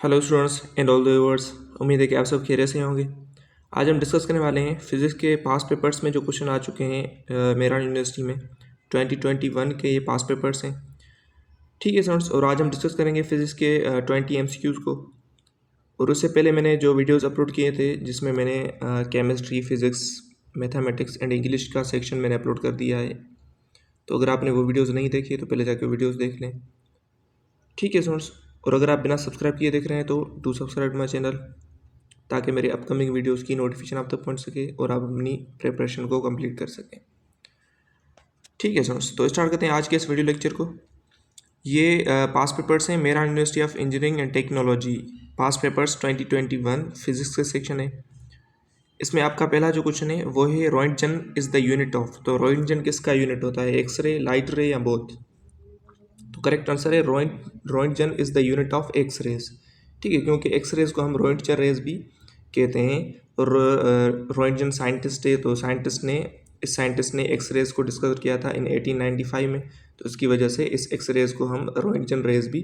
Hello students and all the viewers. उम्मीद है कि आप सब खैरियत से होंगे। आज हम डिस्कस करने वाले हैं फिज़िक्स के पास पेपर्स में जो क्वेश्चन आ चुके हैं मेरा यूनिवर्सिटी में 2021 के ये पास पेपर्स हैं। ठीक है स्टूडेंट्स, और आज हम डिस्कस करेंगे फिज़िक्स के 20 एमसीक्यूज़ को। और उससे पहले मैंने जो वीडियोस अपलोड किए थे जिसमें मैंने chemistry, physics, mathematics and English का सेक्शन मैंने अपलोड कर दिया है। तो अगर आपने वो वीडियोज़ नहीं देखी तो पहले जाकर वीडियोज़ देख लें। ठीक है स्टूडेंट्स, और अगर आप बिना सब्सक्राइब किए देख रहे हैं तो डू सब्सक्राइब माई चैनल ताकि मेरे अपकमिंग वीडियोस की नोटिफिकेशन आप तक पहुंच सके और आप अपनी प्रिपरेशन को कंप्लीट कर सकें। ठीक है स्टूडेंट्स, तो स्टार्ट करते हैं आज के इस वीडियो लेक्चर को। ये पास पेपर्स हैं मेरा university of engineering and technology pass papers 2021 physics के सेक्शन है। इसमें आपका पहला जो क्वेश्चन है वो है roentgen is the unit of. तो रोइंटजन किसका यूनिट होता है, एक्सरे, लाइट रे या बोथ? तो करेक्ट आंसर है roentgen is the unit of X rays. ठीक है, क्योंकि एक्स रेज को हम रोइंटजन रेज भी कहते हैं। और रोइंटजन साइंटिस्ट है, तो इस साइंटिस्ट ने एक्स रेज को डिस्कवर किया था इन 1895 में। तो इसकी वजह से इस एक्स रेज को हम रोइंटजन रेज भी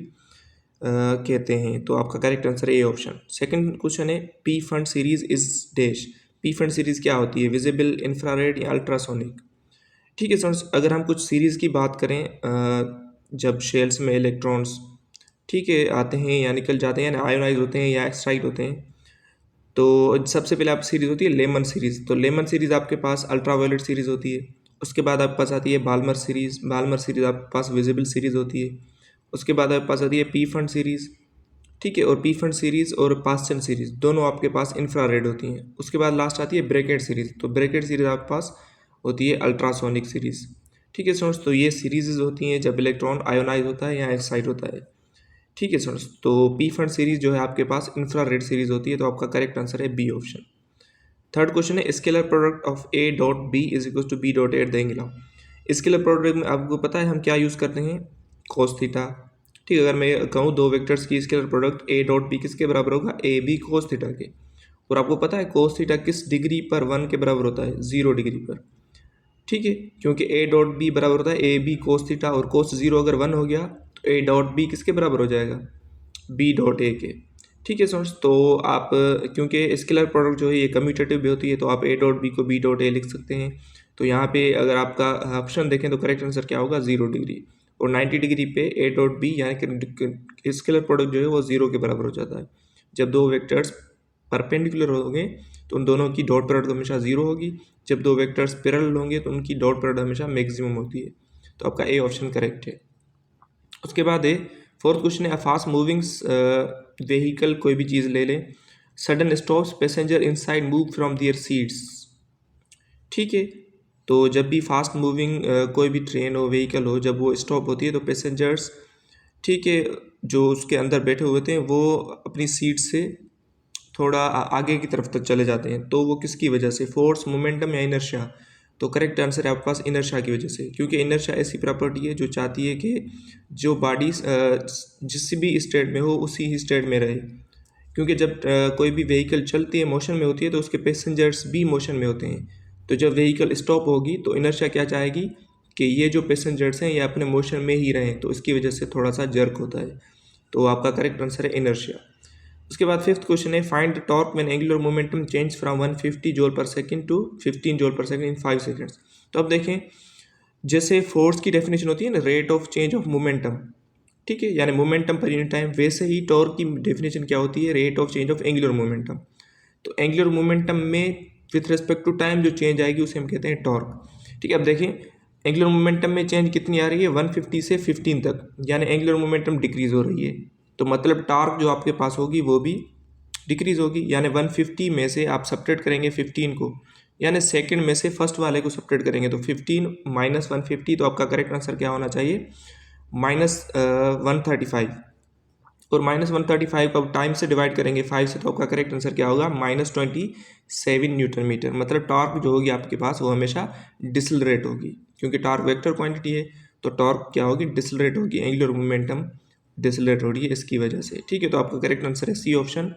कहते हैं। तो आपका करेक्ट आंसर है ए ऑप्शन। सेकंड क्वेश्चन है P fund series is dash. P fund series क्या होती है, विजिबल, इंफ्रारेड या अल्ट्रासोनिक? ठीक है स्टूडेंट्स, अगर हम कुछ सीरीज़ की बात करें, जब शेल्स में इलेक्ट्रॉन्स ठीक है आते हैं या निकल जाते हैं, या आयोनाइज होते हैं या एक्सट्राइट होते हैं, तो सबसे पहले आप सीरीज़ होती है लेमन सीरीज़। तो लेमन सीरीज़ आपके पास अल्ट्रावायलेट सीरीज़ होती है। उसके बाद आपके पास आती है बाल्मर सीरीज़। बाल्मर सीरीज़ आपके पास विजिबल सीरीज़ होती है। उसके बाद आपके पास आती है पी फंड सीरीज़। ठीक है, और पी फंड सीरीज़ और पास्चन सीरीज़ दोनों आपके पास इंफ्रारेड होती हैं। उसके बाद लास्ट आती है ब्रैकेट सीरीज़। तो ब्रैकेट सीरीज़ आपके पास होती है अल्ट्रासोनिक सीरीज़। ठीक है स्टूडेंट्स, तो ये सीरीज़ होती हैं जब इलेक्ट्रॉन आयोनाइज होता है या एक्साइट होता है। ठीक है स्टूडेंट्स, तो पी फंड सीरीज़ जो है आपके पास इंफ्रारेड सीरीज़ होती है। तो आपका करेक्ट आंसर है बी ऑप्शन। थर्ड क्वेश्चन है scalar product of A dot B is equal to B dot at the angle of. Scalar product में आपको पता है हम क्या यूज़ करते हैं, कोस थीटा। ठीक है, अगर मैं कहूँ दो वेक्टर्स की scalar product A dot B किसके बराबर होगा, ए बी कोस थीटा के। और आपको पता है कोस थीटा किस डिग्री पर 1 के बराबर होता है, 0 डिग्री पर। ठीक है, क्योंकि ए डॉट बी बराबर होता है ए बी कोस थीटा, और कोस 0 अगर 1 हो गया तो ए डॉट बी किसके बराबर हो जाएगा, बी डॉट ए के। ठीक है स्टूडेंट्स, तो आप क्योंकि स्केलर प्रोडक्ट जो है ये कम्यूटेटिव भी होती है, तो आप ए डॉट बी को बी डॉट ए लिख सकते हैं। तो यहाँ पे अगर आपका ऑप्शन देखें तो करेक्ट आंसर क्या होगा, 0 डिग्री। और 90 डिग्री पे ए डॉट बी यानी कि स्केलर प्रोडक्ट जो है वो 0 के बराबर हो जाता है। जब दो वेक्टर्स परपेंडिकुलर होंगे तो उन दोनों की डॉट प्रोडक्ट हमेशा 0 होगी। जब दो वेक्टर्स पैरेलल होंगे तो उनकी डॉट प्रोडक्ट हमेशा मैक्सिमम होती है। तो आपका ए ऑप्शन करेक्ट है। उसके बाद है फोर्थ क्वेश्चन है अ फास्ट मूविंग व्हीकल, कोई भी चीज़ ले लें, sudden stops passenger inside move from there seats. ठीक है, तो जब भी फास्ट मूविंग कोई भी ट्रेन हो, व्हीकल हो, जब वो स्टॉप होती है तो पैसेंजर्स ठीक है जो उसके अंदर बैठे हुए थे वो अपनी सीट से थोड़ा आगे की तरफ तक चले जाते हैं। तो वो किसकी वजह से, फोर्स, मोमेंटम या इनर्शिया? तो करेक्ट आंसर है आपके पास इनर्शिया की वजह से, क्योंकि इनर्शिया ऐसी प्रॉपर्टी है जो चाहती है कि जो बॉडी जिस भी स्टेट में हो उसी ही स्टेट में रहे। क्योंकि जब कोई भी व्हीकल चलती है, मोशन में होती है, तो उसके पैसेंजर्स भी मोशन में होते हैं। तो जब व्हीकल स्टॉप होगी तो इनर्शिया क्या चाहेगी कि ये जो पैसेंजर्स हैं ये अपने मोशन में ही रहें, तो इसकी वजह से थोड़ा सा जर्क होता है। तो आपका करेक्ट आंसर है इनर्शिया। उसके बाद फिफ्थ क्वेश्चन है find the torque when angular momentum change from 150 joule per second to 15 joule per second in 5 seconds. तो अब देखें, जैसे फोर्स की डेफिनेशन होती है ना, rate of change of momentum, ठीक है, यानी मोमेंटम पर यूनिट टाइम, वैसे ही टॉर्क की डेफिनेशन क्या होती है, rate of change of angular momentum. तो एंगुलर मोमेंटम में विथ रिस्पेक्ट टू टाइम जो चेंज आएगी उसे हम कहते हैं टॉर्क। ठीक है, अब देखें एंगुलर मोमेंटम में चेंज कितनी आ रही है, 150 से 15 तक, यानी एंगुलर मोमेंटम डिक्रीज हो रही है। तो मतलब टॉर्क जो आपके पास होगी वो भी डिक्रीज होगी। यानी 150 में से आप सब्ट्रैक्ट करेंगे 15 को, यानी सेकंड में से फर्स्ट वाले को सब्ट्रैक्ट करेंगे तो 15 माइनस 150। तो आपका करेक्ट आंसर क्या होना चाहिए, -135। और -135 को अब टाइम से डिवाइड करेंगे 5 से, तो आपका करेक्ट आंसर क्या होगा, -27 न्यूटन मीटर। मतलब टॉर्क जो होगी आपके पास वो हमेशा डिसलरेट होगी, क्योंकि टॉर्क वेक्टर क्वांटिटी है। तो टॉर्क क्या होगी, डिसलरेट होगी, एंगुलर मोमेंटम डिसलरेट हो रही है इसकी वजह से। ठीक है, तो आपका करेक्ट आंसर है सी ऑप्शन,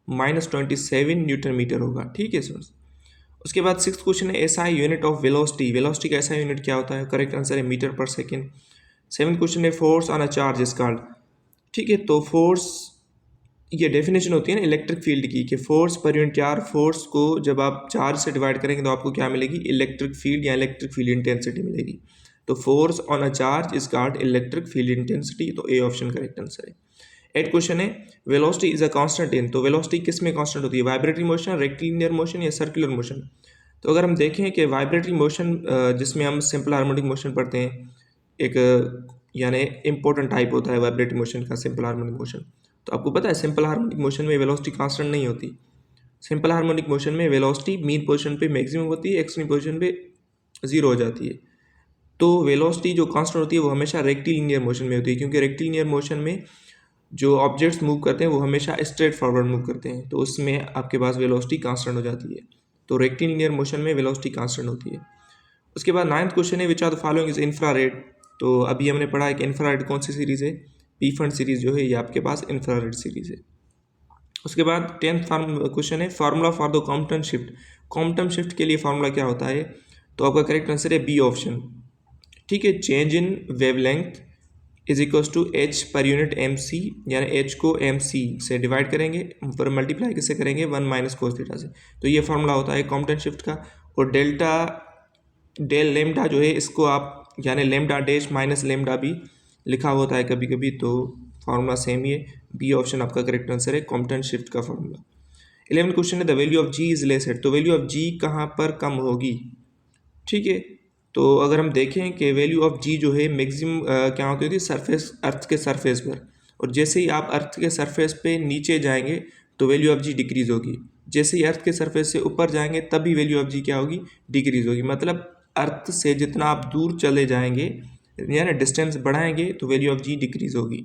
-27 न्यूटन मीटर होगा। ठीक है सर। उसके बाद सिक्स क्वेश्चन है SI unit of velocity. Velocity का ऐसा यूनिट क्या होता है, करेक्ट आंसर है मीटर पर सेकेंड। सेवन क्वेश्चन है force on a charge is called. ठीक है, तो फोर्स ये डेफिनेशन होती है ना इलेक्ट्रिक फील्ड की कि force per unit charge, force को जब आप चार्ज से डिवाइड करेंगे तो आपको क्या मिलेगी, इलेक्ट्रिक फील्ड या इलेक्ट्रिक फील्ड इंटेंसिटी मिलेगी। तो force on a charge is called electric field intensity. तो ए ऑप्शन करेक्ट आंसर है। 8 क्वेश्चन है, velocity is a constant in. तो वेलोसिटी किस में कांस्टेंट होती है, वाइब्रेटरी मोशन, रेक्टिलिनियर मोशन या सर्कुलर मोशन। तो अगर हम देखें कि वाइब्रेटरी मोशन जिसमें हम सिंपल हार्मोनिक मोशन पढ़ते हैं, एक यानी इंपॉर्टेंट टाइप होता है वाइब्रेटरी मोशन का, सिंपल हार्मोनिक मोशन। तो आपको पता है सिंपल हार्मोनिक मोशन में वेलोसिटी कांस्टेंट नहीं होती। सिंपल हार्मोनिक मोशन में वेलोसिटी मीन पोजीशन पे मैक्सिमम होती है, एक्सट्रीम पोजीशन पे जीरो हो जाती है। तो वेलोसिटी जो कांस्टेंट होती है वो हमेशा रेक्टिलिनियर मोशन में होती है, क्योंकि रेक्टिलिनियर मोशन में जो ऑब्जेक्ट्स मूव करते हैं वो हमेशा स्ट्रेट फॉरवर्ड मूव करते हैं, तो उसमें आपके पास वेलोसिटी कांस्टेंट हो जाती है। तो रेक्टिलिनियर मोशन में वेलोसिटी कांस्टेंट होती है। उसके बाद 9th क्वेश्चन है, which are the following is infrared. तो अभी हमने पढ़ा है कि इंफ्रारेड कौन सी सीरीज़ है, पी फंड सीरीज़ जो है ये आपके पास इंफ्रारेड सीरीज़ है। उसके बाद 10th क्वेश्चन है, formula for the Compton shift. Compton shift के लिए फार्मूला क्या होता है, तो आपका करेक्ट आंसर है बी ऑप्शन। ठीक है, change in wavelength is equal to H per unit M C, यानी एच को एम सी से डिवाइड करेंगे, पर मल्टीप्लाई किससे करेंगे, 1 माइनस कोस थीटा से। तो ये फार्मूला होता है कॉम्पटन शिफ्ट का। और डेल लेमडा जो है इसको आप यानी लेमडा डैश माइनस लेमडा भी लिखा होता है कभी कभी, तो फार्मूला सेम ही है। बी ऑप्शन आपका करेक्ट आंसर है, कॉम्पटन शिफ्ट का फार्मूला। 11th क्वेश्चन है, the value of G is less at. तो वैल्यू ऑफ जी कहाँ पर कम होगी। ठीक है, तो अगर हम देखें कि वैल्यू ऑफ जी जो है मैक्सिमम क्या होती है सरफेस, अर्थ के सरफेस पर, और जैसे ही आप अर्थ के सरफेस पे नीचे जाएंगे तो वैल्यू ऑफ जी डिक्रीज होगी। जैसे ही अर्थ के सरफेस से ऊपर जाएंगे तभी वैल्यू ऑफ जी क्या होगी, डिक्रीज होगी। मतलब अर्थ से जितना आप दूर चले जाएंगे यानी डिस्टेंस बढ़ाएंगे तो वैल्यू ऑफ जी डिक्रीज होगी।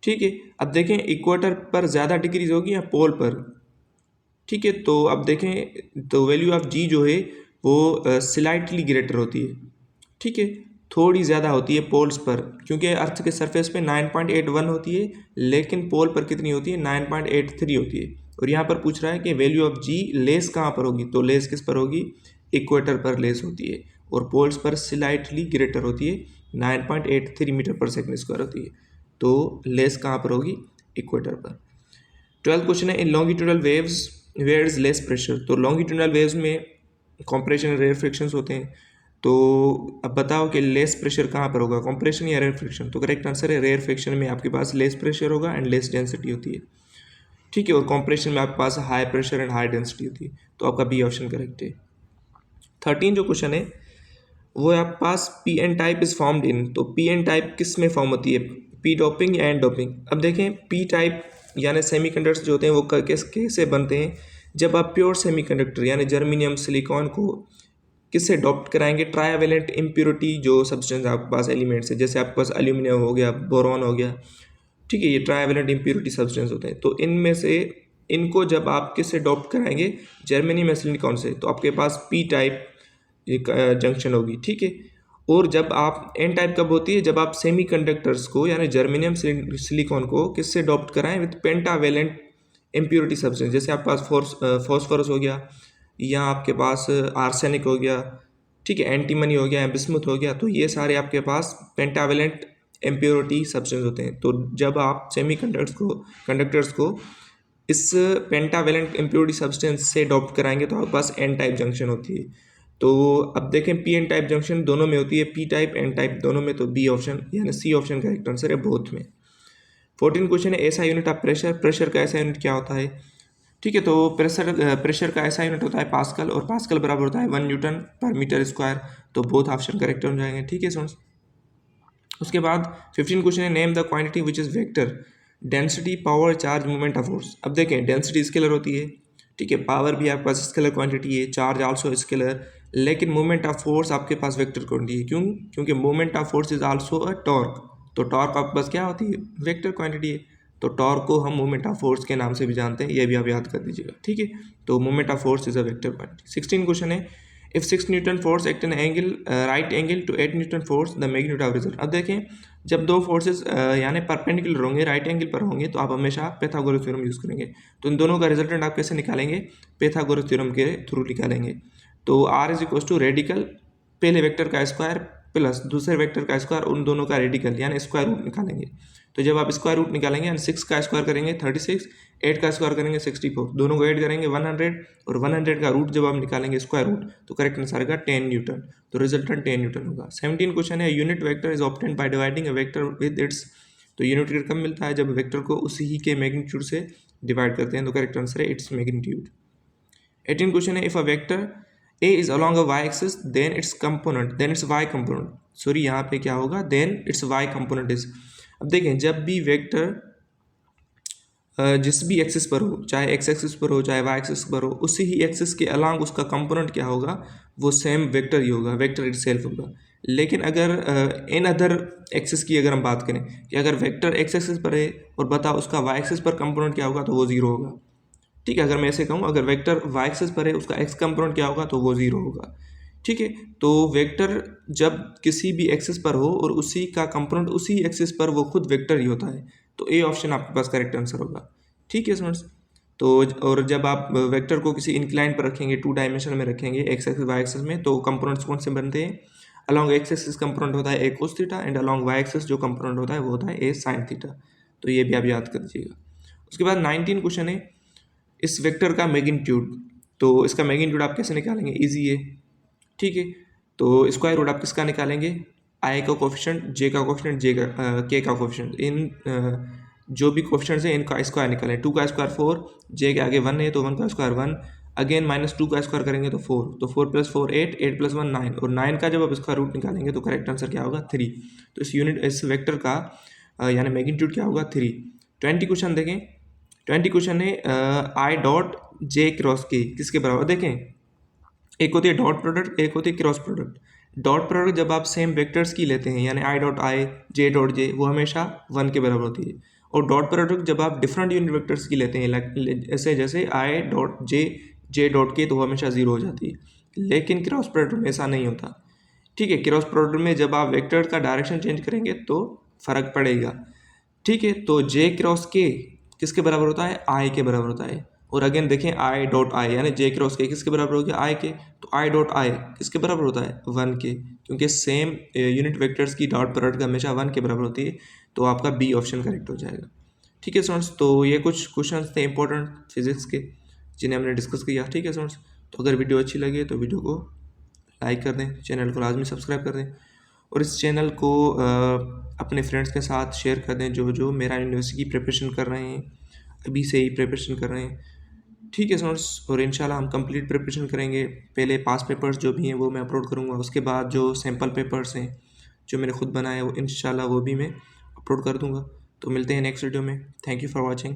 ठीक है, अब देखें इक्वेटर पर ज़्यादा डिक्रीज होगी या पोल पर। ठीक है, तो अब देखें तो वैल्यू ऑफ जी जो है वो स्लाइटली ग्रेटर होती है। ठीक है, थोड़ी ज़्यादा होती है पोल्स पर, क्योंकि अर्थ के सरफेस पे 9.81 होती है, लेकिन पोल पर कितनी होती है, 9.83 होती है। और यहाँ पर पूछ रहा है कि वैल्यू ऑफ जी लेस कहाँ पर होगी, तो लेस किस पर होगी, इक्वेटर पर लेस होती है, और पोल्स पर स्लाइटली ग्रेटर होती है, 9.83 मीटर पर सेकंड स्क्वायर होती है। तो लेस कहाँ पर होगी, इक्वेटर पर। 12th क्वेश्चन है, in longitudinal waves where is less pressure. तो लॉन्गिट्यूडल वेव्स में कॉम्प्रेशन रेयर फ्रिक्शंस होते हैं, तो अब बताओ कि लेस प्रेशर कहाँ पर होगा, कॉम्प्रेशन या रेयर फ्रिक्शन। तो करेक्ट आंसर है रेयर फ्रिक्शन में आपके पास लेस प्रेशर होगा एंड लेस डेंसिटी होती है। ठीक है, और कॉम्प्रेशन में आपके पास high pressure and high density होती है, तो आपका बी ऑप्शन करेक्ट है। 13 जो क्वेश्चन है वो है आपके पास P N type is formed in. तो पी एन टाइप किस में फॉर्म होती है, पी डोपिंग या एन डोपिंग। अब देखें पी टाइप यानी सेमीकंडक्टर्स जो होते हैं वो कैसे बनते हैं, जब आप प्योर सेमीकंडक्टर यानी जर्मेनियम सिलिकॉन को किससे डॉप्ट कराएंगे, ट्राइवेलेंट इम्प्योरिटी जो सब्सटेंस आपके पास एलिमेंट्स है, जैसे आपके पास एल्यूमिनियम हो गया, बोरॉन हो गया। ठीक है, ये ट्राइवेलेंट इम्प्योरिटी सब्सटेंस होते हैं। तो इनमें से इनको जब आप किससे डॉप्ट कराएंगे, जर्मेनियम या सिलिकॉन से, तो आपके पास पी टाइप एक जंक्शन होगी। ठीक है, और जब आप एन टाइप कब होती है, जब आप सेमीकंडक्टर्स को यानी जर्मेनियम सिलिकॉन को किससे डॉप्ट कराएं, विद पेंटावेलेंट इम्प्योरिटी सब्सटेंस, जैसे आपके पास फॉस्फोरस हो गया या आपके पास आर्सेनिक हो गया। ठीक है, एंटीमनी हो गया, बिस्मुथ हो गया, तो ये सारे आपके पास पेंटावेलेंट इम्प्योरिटी सब्सटेंस होते हैं। तो जब आप कंडक्टर्स को इस पेंटावेलेंट इम्प्योरिटी सब्सटेंस से डॉप्ट कराएंगे तो आपके पास एन टाइप जंक्शन होती है। तो अब देखें पी एन टाइप जंक्शन दोनों में होती है, पी टाइप एन टाइप दोनों में, तो बी ऑप्शन यानी सी ऑप्शन का करेक्ट आंसर है बोथ में। 14 क्वेश्चन है, ऐसा यूनिट ऑफ प्रेशर। प्रेशर का ऐसा यूनिट क्या होता है। ठीक है, तो प्रेशर का ऐसा यूनिट होता है पास्कल, और पास्कल बराबर होता है 1 न्यूटन पर मीटर स्क्वायर। तो बोथ ऑप्शन करेक्ट हो जाएंगे। ठीक है स्टूडेंट्स, उसके बाद 15 क्वेश्चन है, name the quantity which is vector, density, power, charge, movement of force. अब देखें डेंसिटी स्केलर होती है, ठीक है, पावर भी आपके पास स्केलर क्वांटिटी है, चार्ज आल्सो स्केलर, लेकिन मूवमेंट ऑफ फोर्स आपके पास वेक्टर क्वांटिटी है। क्यों, क्योंकि movement of force is also a torque. तो टॉर्क आपके पास क्या होती है, वेक्टर क्वांटिटी है। तो टॉर्क को हम मूवमेंट ऑफ फोर्स के नाम से भी जानते हैं, ये भी आप याद कर दीजिएगा। ठीक है, तो movement of force is a vector quantity. 16 question है, if 6 newton force act an angle right angle to 8 newton force, the magnitude of result. अब देखें जब दो फोर्सेस यानी परपेंडिकुलर होंगे, राइट एंगल पर होंगे, तो आप हमेशा पाइथागोरस थ्योरम यूज़ करेंगे। तो इन दोनों का रिजल्टेंट आप कैसे निकालेंगे, पाइथागोरस थ्योरम के थ्रू निकालेंगे। तो R is equal to radical पहले वेक्टर का स्क्वायर प्लस दूसरे वेक्टर का स्क्वायर, उन दोनों का रेडिकल यानी स्क्वायर रूट निकालेंगे। तो जब आप स्क्वायर रूट निकालेंगे यानी 6 का स्क्वायर करेंगे 36, 8 का स्क्वायर करेंगे 64, दोनों को ऐड करेंगे 100 और 100 का रूट जब आप निकालेंगे स्क्वायर रूट तो करेक्ट आंसर आएगा 10 न्यूटन। तो रिजल्टेंट 10 न्यूटन होगा। 17 क्वेश्चन है, unit vector is obtained by dividing a vector with its. तो यूनिट वेक्टर कब मिलता है? जब वेक्टर को उसी ही के मैग्नीट्यूड से डिवाइड करते हैं। तो करेक्ट आंसर है इट्स मैग्नीट्यूड। 18 क्वेश्चन है, if a vector A is along a Y axis then its Y component. Sorry यहाँ पे क्या होगा? Then its Y component is. अब देखें, जब भी वेक्टर जिस भी एक्सिस पर हो, चाहे एक्स एक्सिस पर हो चाहे वाई एक्सिस पर हो, उसी ही एक्सिस के अलॉन्ग उसका कंपोनेंट क्या होगा? वो सेम वेक्टर ही होगा, वेक्टर इटसेल्फ होगा। लेकिन अगर इन अदर एक्सिस की अगर हम बात करें कि अगर वेक्टर एक्स एक्सिस पर है और बताओ उसका वाई एक्सिस पर कंपोनेंट क्या होगा, तो वो जीरो होगा। ठीक है, अगर मैं ऐसे कहूँ अगर वेक्टर वाई एक्सिस पर है उसका एक्स कंपोनेंट क्या होगा, तो वो जीरो होगा। ठीक है, तो वेक्टर जब किसी भी एक्सिस पर हो और उसी का कंपोनेंट उसी एक्सिस पर, वो खुद वेक्टर ही होता है। तो ए ऑप्शन आपके पास करेक्ट आंसर होगा। ठीक है स्टूडेंट्स, तो और जब आप वेक्टर को किसी इंक्लाइन पर रखेंगे, 2 डायमेंशन में रखेंगे, एक्स एक्सिस वाई एक्सिस में, तो कंपोनेंट्स कौन से बनते हैं? अलॉन्ग एक्स एक्सिस कंपोनेंट होता है a cos theta and along Y axis जो कंपोनेंट होता है वो होता है ए साइन थीटा। तो ये भी आप याद कर दीजिएगा। उसके बाद 19 क्वेश्चन है, इस वेक्टर का मैग्नीट्यूड। तो इसका मैग्नीट्यूड आप कैसे निकालेंगे? ईजी है। ठीक है, तो स्क्वायर रूट आप किसका निकालेंगे? आई का कोफिशिएंट, जे का कोफिशिएंट, के का कोफिशिएंट, इन जो भी कोफिशिएंट्स हैं इनका स्क्वायर निकालें। 2 का स्क्वायर 4, जे के आगे 1 है तो 1 का स्क्वायर 1, अगेन -2 का स्क्वायर करेंगे तो 4, तो 4 + 4 8, 8 + 1 9, और 9 का जब आप स्क्वायर रूट निकालेंगे तो करेक्ट आंसर क्या होगा? 3। तो इस वेक्टर का यानी मैग्नीट्यूड क्या होगा? 3। 20 क्वेश्चन देखें। 20 क्वेश्चन है, आई डॉट जे क्रॉस के किसके बराबर? देखें, एक होती है डॉट प्रोडक्ट, एक होती है क्रॉस प्रोडक्ट। डॉट प्रोडक्ट जब आप सेम वेक्टर्स की लेते हैं यानी I dot I, J dot J, वो हमेशा 1 के बराबर होती है। और डॉट प्रोडक्ट जब आप डिफरेंट यूनिट वेक्टर्स की लेते हैं ऐसे जैसे I dot J, J dot के, तो वो हमेशा 0 हो जाती है। लेकिन क्रॉस प्रोडक्ट में ऐसा नहीं होता। ठीक है, क्रॉस प्रोडक्ट में जब आप वेक्टर का डायरेक्शन चेंज करेंगे तो फर्क पड़ेगा। ठीक है, तो जे क्रॉस के किसके बराबर होता है? आई के बराबर होता है। और अगेन देखें, आई डॉट आई यानी जे क्रॉस के किसके बराबर हो गया? आई के। तो आई डॉट आई किसके बराबर होता है? 1 के, क्योंकि सेम यूनिट वेक्टर्स की डॉट प्रोडक्ट हमेशा 1 के बराबर होती है। तो आपका बी ऑप्शन करेक्ट हो जाएगा। ठीक है स्टूडेंट्स, तो ये कुछ क्वेश्चन थे इंपॉर्टेंट फिजिक्स के जिन्हें हमने डिस्कस किया। ठीक है स्टूडेंट्स, तो अगर वीडियो अच्छी लगे तो वीडियो को लाइक कर दें, चैनल को लाजमी सब्सक्राइब कर दें और इस चैनल को अपने फ्रेंड्स के साथ शेयर कर दें जो जो मेरा यूनिवर्सिटी की प्रिपरेशन कर रहे हैं, अभी से ही प्रिपरेशन कर रहे हैं। ठीक है स्टूडेंट्स, और इंशाल्लाह हम कंप्लीट प्रिपरेशन करेंगे। पहले पास पेपर्स जो भी हैं वो मैं अपलोड करूँगा, उसके बाद जो सैम्पल पेपर्स हैं जो मैंने खुद बनाए वो इंशाल्लाह वो भी मैं अपलोड कर दूँगा। तो मिलते हैं नेक्स्ट वीडियो में। Thank you for watching.